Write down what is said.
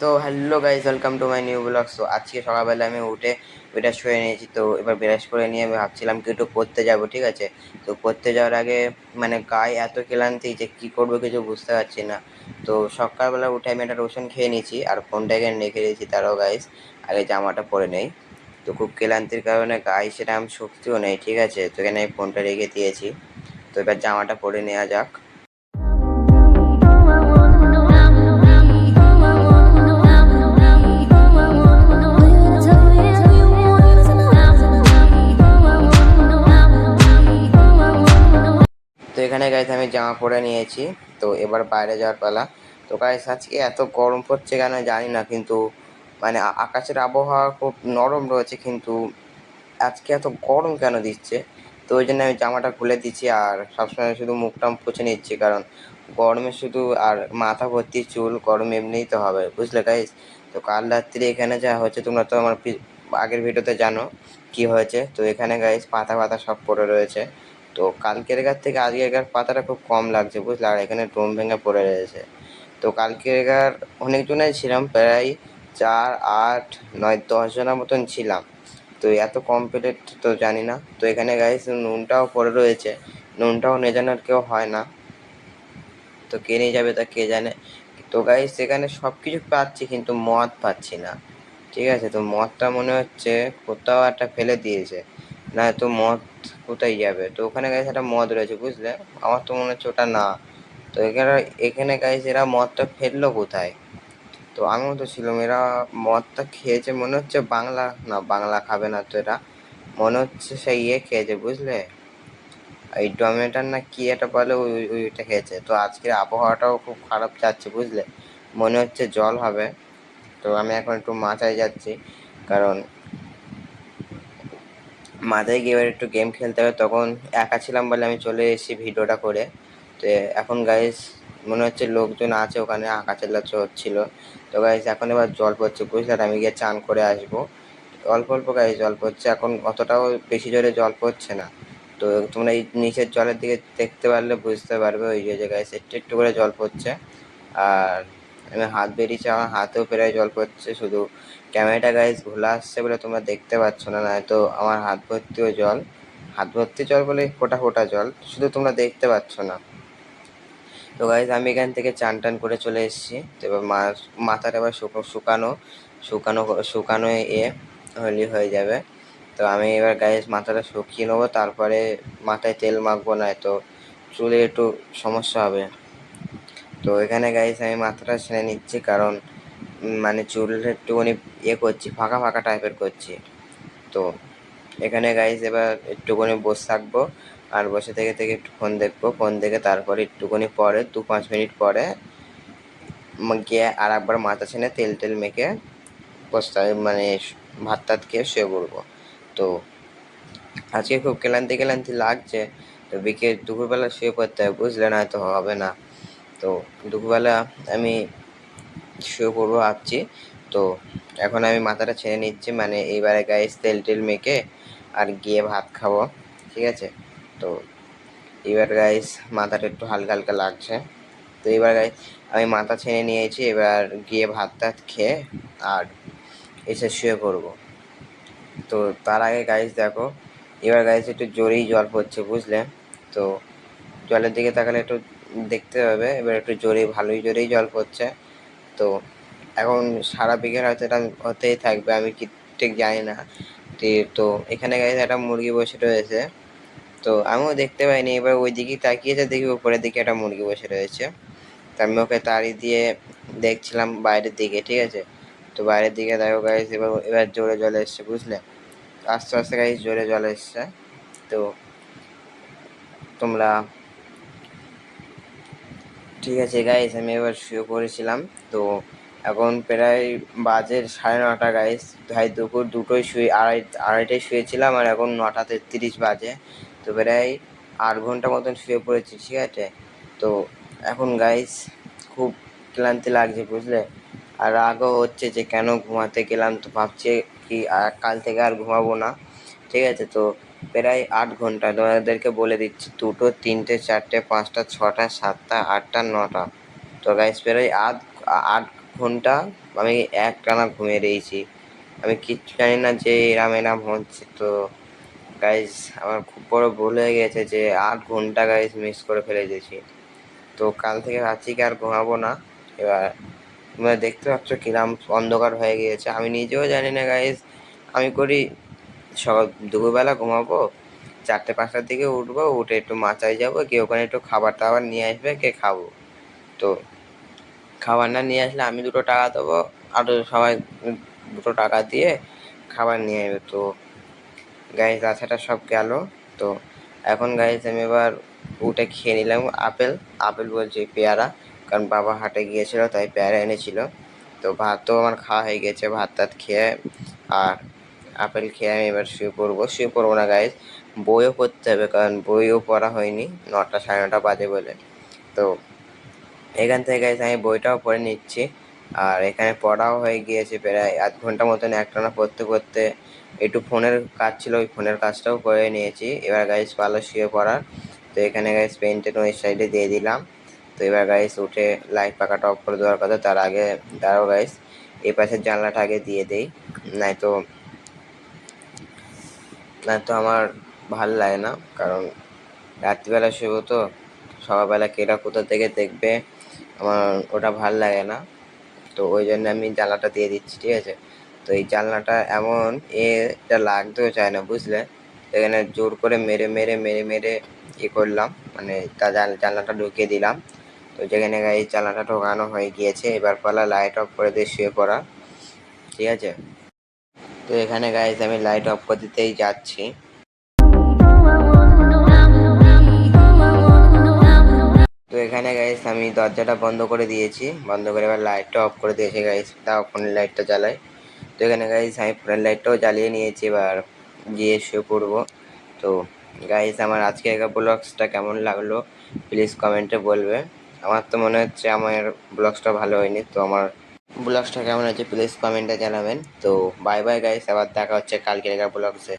তো hello guys, welcome to my new blog. তো আজকে সকালবেলা আমি উঠে ব্রাশ করে নিয়েছি। তো এবার ব্রাশ করে নিয়ে আমি ভাবছিলাম কি একটু পড়তে যাব, ঠিক আছে। তো পড়তে যাওয়ার আগে মানে গায়ে এত ক্লান্তি যে কী করবো কিছু বুঝতে পারছি না। তো সকালবেলা উঠে আমি একটা রসুন খেয়ে নিয়েছি আর ফোনটা এখানে রেখে দিয়েছি। তারাও গাইজ আগে জামাটা পরে নেই। তো খুব ক্লান্তির কারণে গায়ে সেটা আমি শক্তিও নেই, ঠিক আছে। তো এখানে আমি ফোনটা রেখে দিয়েছি। তো এবার জামাটা পরে নেওয়া যাক। তো এখানে গাইস আমি জামা পরে নিয়েছি। তো এবার বাইরে যাওয়ার পালা। তো গাইস আজকে এত গরম পড়ছে কেন জানি না, কিন্তু মানে আকাশের আবহাওয়া খুব নরম রয়েছে, কিন্তু আজকে এত গরম কেন দিচ্ছে। তো ওই জন্য আমি জামাটা খুলে দিচ্ছি আর সবসময় শুধু মুখটা পুছে নিচ্ছি, কারণ গরমে শুধু আর মাথা ভর্তি চুল, গরম এমনিই তো হবে, বুঝলে গাইস। তো কাল রাত্রে এখানে যা হয়েছে তোমরা তো আমার আগের ভিডিওতে জানো কি হয়েছে। তো এখানে গাইস পাতা পাতা সব পড়ে রয়েছে। তো কালকের থেকে আজকের পাতাটা খুব কম লাগছে, বুঝলে। আর এখানে ডোম ভেঙে পড়ে রয়েছে। তো কালকের অনেকজনাই ছিলাম, প্রায় 4, 8, 9, 10 জনের মতন ছিলাম। তো এত কমপ্লিট তো জানি না। তো এখানে গাইস নুনটাও পড়ে রয়েছে, নুনটাও নিয়ে জানার কেউ হয় না। তো কে নিয়ে যাবে তা কে জানে। তো গাইস এখানে সব কিছু পাচ্ছি কিন্তু মদ পাচ্ছি না, ঠিক আছে। তো মদটা মনে হচ্ছে কোথাও একটা ফেলে দিয়েছে, না তো মদ কোথায় যাবে। তো ওখানে গাইস একটা মদ রয়েছে, বুঝলে। আমার তো মনে হচ্ছে ওটা না। তো এখানে এখানে গাইস এরা মদটা ফেললো কোথায়। তো আমিও তো ছিলাম, এরা মদটা খেয়েছে মনে হচ্ছে। বাংলা না, বাংলা খাবে না তো এরা, মনে হচ্ছে সেই খেয়েছে, বুঝলে। এই টমেটোর না কি একটা বলে, ওইটা খেয়েছে। তো আজকের আবহাওয়াটাও খুব খারাপ যাচ্ছে, বুঝলে। মনে হচ্ছে জল হবে। তো আমি এখন একটু মাথায় যাচ্ছি, কারণ মাথায় গিয়ে এবার একটু গেম খেলতে হবে। তখন একা ছিলাম বলে আমি চলে এসেছি ভিডিওটা করে। তো এখন গাইস মনে হচ্ছে লোকজন আছে ওখানে, আঁকা চেল্লাচো হচ্ছিলো। তো গাইস এখন এবার জল পড়ছে, বুঝলে। আমি গিয়ে চান করে আসবো। অল্প অল্প গাইস জল পড়ছে এখন, অতটাও বেশি জোরে জল পড়ছে না। তো তোমরা এই নিচের জলের দিকে দেখতে পারলে বুঝতে পারবে, ওই যে গাইস একটু একটু করে জল পড়ছে। আর আমি হাত বেরিয়েছি, আমার হাতেও প্রায় জল পড়ছে। শুধু ক্যামেরাটা গাইস ঘোলা আসছে বলে তোমরা দেখতে পাচ্ছ না, নয়তো আমার হাত ভর্তিও জল। হাত ভর্তি জল বলে ফোঁটা ফোঁটা জল, শুধু তোমরা দেখতে পাচ্ছ না। তো গাইস আমি এখান থেকে চান টান করে চলে এসেছি। তো এবার মাথাটা এবার শুকানো শুকানো শুকানো হলি হয়ে যাবে। তো আমি এবার গাইস মাথাটা শুকিয়ে নেবো, তারপরে মাথায় তেল মাখবো, না তো চুলে একটু সমস্যা হবে। তো এখানে গাইস আমি মাথাটা ছেড়ে নিচ্ছি, কারণ মানে চুল একটুখানি করছি, ফাঁকা ফাঁকা টাইপের করছি। তো এখানে গাইস এবার একটুখানি বসে থাকবো, আর বসে থেকে থেকে একটু ফোন দেখবো। ফোন দেখে তারপরে একটুখানি পরে 2-5 মিনিট পরে গিয়ে আর একবার মাথা ছেড়ে তেল টেল মেখে বসতে মানে ভাত টাত খেয়ে শুয়ে পড়বো। তো আজকে খুব ক্লান্তি ক্লান্তি লাগছে। তো দুপুরবেলা শুয়ে পড়তে হবে, বুঝলে, না তো হবে না। তো দুপুরবেলা আমি শুয়ে পড়বো ভাবছি। তো এখন আমি মাথাটা ছেড়ে নিচ্ছি, মানে এইবারে গাইস তেল টেল মেখে আর গিয়ে ভাত খাবো, ঠিক আছে। তো এবার গাইস মাথাটা একটু হালকা হালকা লাগছে। তো এবার গাইস আমি মাথা ছেড়ে নিয়েছি, এবার গিয়ে ভাত টাত খেয়ে আর এসে শুয়ে পড়বো। তো তার আগে গাইস দেখো, এবার গাইস একটু জোরেই জল পড়ছে, বুঝলে। তো জলের দিকে তাকালে একটু দেখতে হবে, এবার একটু জোরেই, ভালোই জোরেই জল পড়ছে। তো এখন সারা বিকেল হয়তো এটা হতেই থাকবে, আমি কি ঠিক জানি না। তো এখানে গাইস একটা মুরগি বসে রয়েছে। তো আমিও দেখতে পাইনি, এবার ওই দিকে তাকিয়েছে, দেখি উপরের দিকে একটা মুরগি বসে রয়েছে। তো আমি ওকে তাড়ি দিয়ে দেখছিলাম বাইরের দিকে, ঠিক আছে। তো বাইরের দিকে দেখো গাইস, এবার এবার জোরে জল এসছে, বুঝলে। আস্তে আস্তে গাইস জোরে জল এসছে। তো তোমরা, ঠিক আছে গাইস, আমি এবার শুয়ে পড়েছিলাম। তো এখন প্রায় বাজে 9:30 গাইস। ভাই দুপুর দুটোই আড়াইটায় শুয়েছিলাম, আর এখন 9:33 বাজে। তো প্রায় 8 ঘন্টা মতন শুয়ে পড়েছি, ঠিক আছে। তো এখন গাইস খুব ক্লান্তি লাগছে, বুঝলে। আর রাগও হচ্ছে যে কেন ঘুমাতে গেলাম। তো ভাবছি কি কাল থেকে আর ঘুমাবো না, ঠিক আছে। তো প্রায় 8 ঘন্টা, তোমাদেরকে বলে দিচ্ছি, 2টো 3টে 4টে 5টা 6টা 7টা 8টা 9টা। তো গাইস প্রায় 8 ঘন্টা আমি একটানা ঘুমিয়ে রয়েছি। আমি কিচ্ছু জানি না যে এরাম হচ্ছে। তো গাইজ আমার খুব বড় ভুল হয়ে গেছে যে 8 ঘন্টা গাইজ মিস করে ফেলে দিয়েছি। তো কাল থেকে ভাবছি কি আর ঘুমাবো না। এবার তোমরা দেখতে পাচ্ছ কিরাম অন্ধকার হয়ে গিয়েছে। আমি নিজেও জানি না গাইজ। আমি করি সকাল দুপুরবেলা ঘুমাবো, 4টে 5টার দিকে উঠবো, উঠে একটু মাচায় যাবো, গিয়ে ওখানে একটু খাবার টাবার নিয়ে আসবে, কে খাবো। তো খাবার না নিয়ে আসলে আমি 2 টাকা দেবো, আর সবাই 2 টাকা দিয়ে খাবার নিয়ে আসবে। তো গাইজ আশাটা সব গেল। তো এখন গাইজ আমি এবার উঠে খেয়ে নিলাম আপেল। আপেল বলছি পেয়ারা, কারণ বাবা হাটে গিয়েছিল তাই পেয়ারা এনেছিল। তো ভাতও আমার খাওয়া হয়ে গেছে, ভাত টাত খেয়ে আর আপেল খেয়ে আমি এবার শুয়ে পড়বো না গাইজ, বইও পড়তে হবে, কারণ বইও পড়া হয়নি, 9টা 9:30 বাজে বলে। তো এখান থেকে গাইজ আমি বইটাও পড়ে নিচ্ছি, আর এখানে পড়াও হয়ে গিয়েছে প্রায় 1 ঘন্টা মতন একটানা পড়তে পড়তে। একটু ফোনের কাজ ছিল, ওই ফোনের কাজটাও করে নিয়েছি। এবার গাইজ পালো শুয়ে পড়ার। তো এখানে গাইজ পেনটেন ওই সাইডে দিয়ে দিলাম। তো এবার গাইজ উঠে লাইট পাখাটা অফ করে দেওয়ার কথা, তার আগে দাঁড়াও গাইজ এই পাশের জানলাটা আগে দিয়ে দেই, নয়তো নয়তো আমার ভাল লাগে না, কারণ রাত্রিবেলা শুবো তো সকালবেলা কেরা কোথা থেকে দেখবে, আমার ওটা ভাল লাগে না। তো ওই জন্য আমি জানলাটা দিয়ে দিচ্ছি, ঠিক আছে। তো এই জানলাটা এমন এটা লাগতেও চায় না, বুঝলে। এখানে জোর করে মেরে মেরে মেরে মেরে করলাম, মানে তা জানলাটা ঢুকিয়ে দিলাম। তো যেখানে এই জানলাটা ঢোকানো হয়ে গিয়েছে, এবার পালা লাইট অফ করে দিয়ে শুয়ে পড়া, ঠিক আছে। তো এখানে গাইজ আমি লাইট অফ করে দিতেই যাচ্ছি। তো এখানে গাইজ আমি দরজাটা বন্ধ করে দিয়েছি, বন্ধ করে এবার লাইটটা অফ করে দিয়েছি গাইজ। তাও ফোনের লাইটটা জ্বালাই। তো এখানে গাইজ আমি ফোনের লাইটটাও জ্বালিয়ে নিয়েছি, এবার গিয়ে শুয়ে পড়বো। তো গাইজ আমার আজকে ব্লগসটা কেমন লাগলো প্লিজ কমেন্টে বলবে। আমার তো মনে হচ্ছে আমার ব্লগসটা ভালো হয়নি, তো আমার ব্লগসটা কেমন হচ্ছে প্লিজ কমেন্টে জানাবেন। তো বাই বাই গাইজ, আবার দেখা হচ্ছে কালকের ব্লগসে।